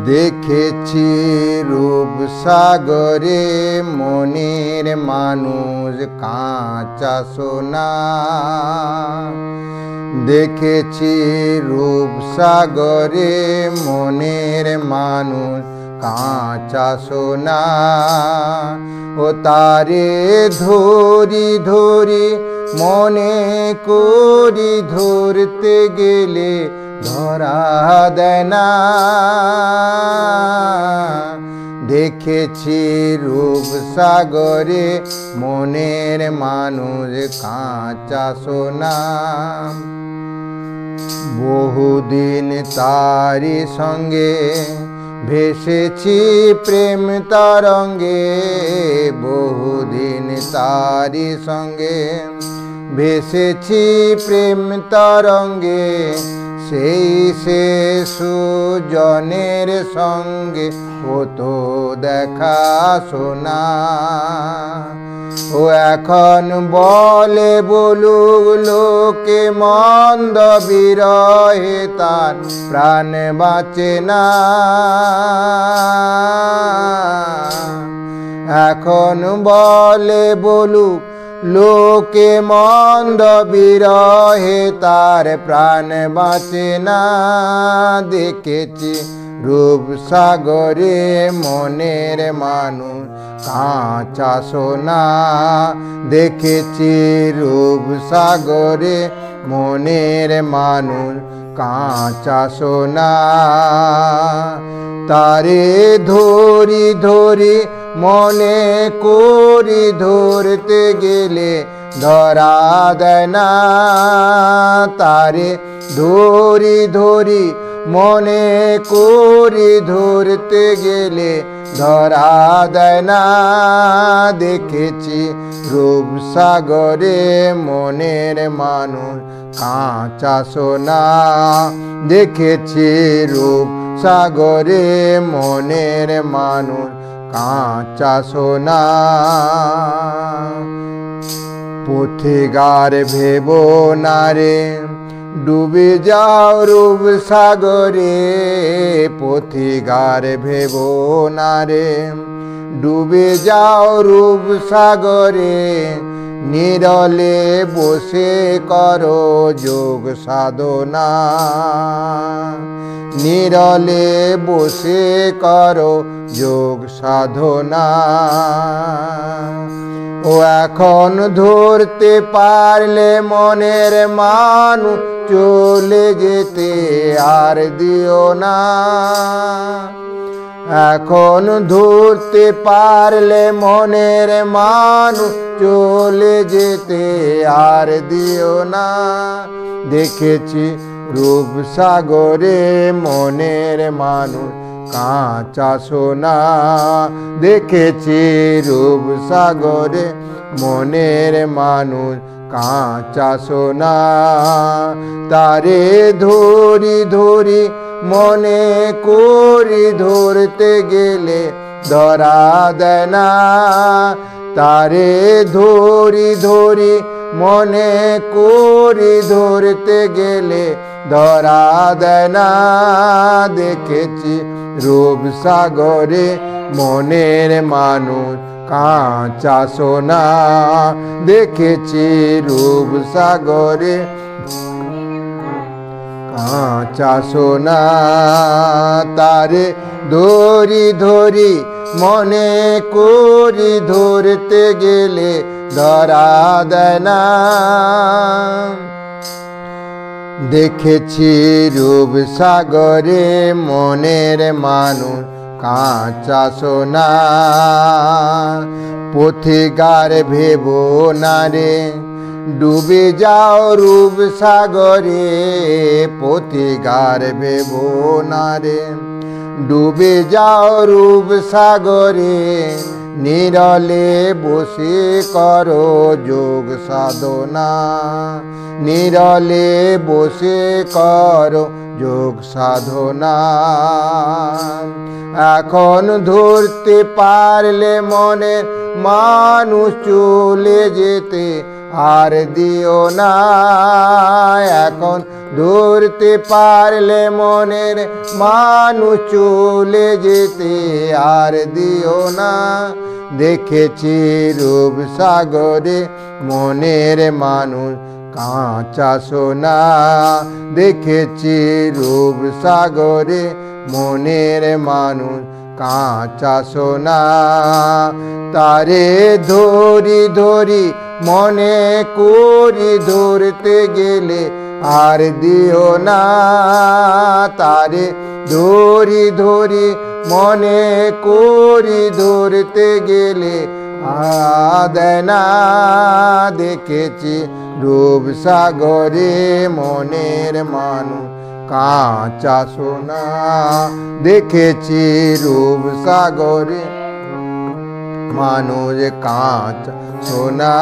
দেখেছি রূপ সাগরে মনের মানুষ কাঁচা সোনা। দেখেছি রূপ সাগরে মনের মানুষ কাঁচা সোনা। ও তারে ধরি ধরি মনে করি ধরতে গেলে ধরা দেয় না। দেখেছি রূপ সাগরে মনের মানুষ কাঁচা সোনা। বহুদিন তারি সঙ্গে ভেসেছি প্রেম তরঙ্গে। বহুদিন তারি সঙ্গে ভেসেছি প্রেম তরঙ্গে। সেই সে সুজনের সঙ্গে হতো দেখা শোনা। ও এখন বলে বলুক লোকে মন্দ বিরহে তার প্রাণ বাঁচে না। এখন বলে বলুক লোকে মন্দ বিরহে তার প্রাণ বাঁচে না। দেখেছি রূপ সাগরে মনের মানুষ কাঁচা সোনা। দেখেছি রূপ সাগরে মনের মানুষ কাঁচা সোনা। তারে ধরি ধরি মনে করি ধরতে গেলে ধরা দেয় না। তারে ধরি ধরি মনে করি ধরতে গেলে ধরা দেয় না। দেখেছি রূপ সাগরে মনের মানুষ কাঁচা সোনা। দেখেছি রূপ সাগরে মনের মানুষ কাঁচা সোনা। পথিগার ভেবো না রে ডুবে যাও রূপ সাগরে। পথিগার ভেবো না রে ডুবে যাও রূপ সাগরে। নিরলে বসে করো যোগ সাধনা। নিরলে বসে করো যোগ সাধনা। ও এখন ধরতে পারলে মনের মানুষ চলে যেতে আর দিও না। এখন ধরতে পারলে মনের মানুষ চলে যেতে আর দিও না। দেখেছি রূপ সাগরে মনের মানুষ কাঁচা সোনা। দেখেছি রূপ সাগরে মনের মানুষ কাঁচা সোনা। তারে ধরি ধরি মনে করি ধরতে গেলে ধরা দেয় না। তারে ধরি ধরি মনে করি ধরতে গেলে ধরা দেয় না। দেখেছি রূপ সাগরে মনের মানুষ কাঁচা সোনা। দেখেছি রূপ সাগরে কাঁচা সোনা। তারে ধরি ধরি মনে করি ধরতে গেলে ধরা দেয় না। দেখেছি রূপ সাগরে মনের মানুষ কাঁচা সোনা। পথিগার ভেবো না রে ডুবে যাও রূপ সাগরে। পথিগার ভেবো না রে ডুবে যাও রূপ সাগরে। নিরলে বসে করো যোগ সাধনা। নিরলে বসে করো যোগ সাধনা। এখন ধরতে পারলে মনে মানুষ চলে যেতে আর দিও না। এখন ধরতে পারলে মনের মানুষ চলে যেতে আর দিও না। দেখেছি রূপ সাগরে মনের মানুষ কাঁচা সোনা। দেখেছি রূপ সাগরে মনের মানুষ কাঁচা সোনা। তারে ধরি ধরি মনে করি ধরতে গেলে আর দিও না। তারে ধরি ধরি মনে করি ধরতে গেলে দেয় না। দেখেছি রূপ সাগরে মনের মানুষ কাঁচা সোনা। দেখেছি রূপ সাগরে মানুষ কাঁচা সোনা।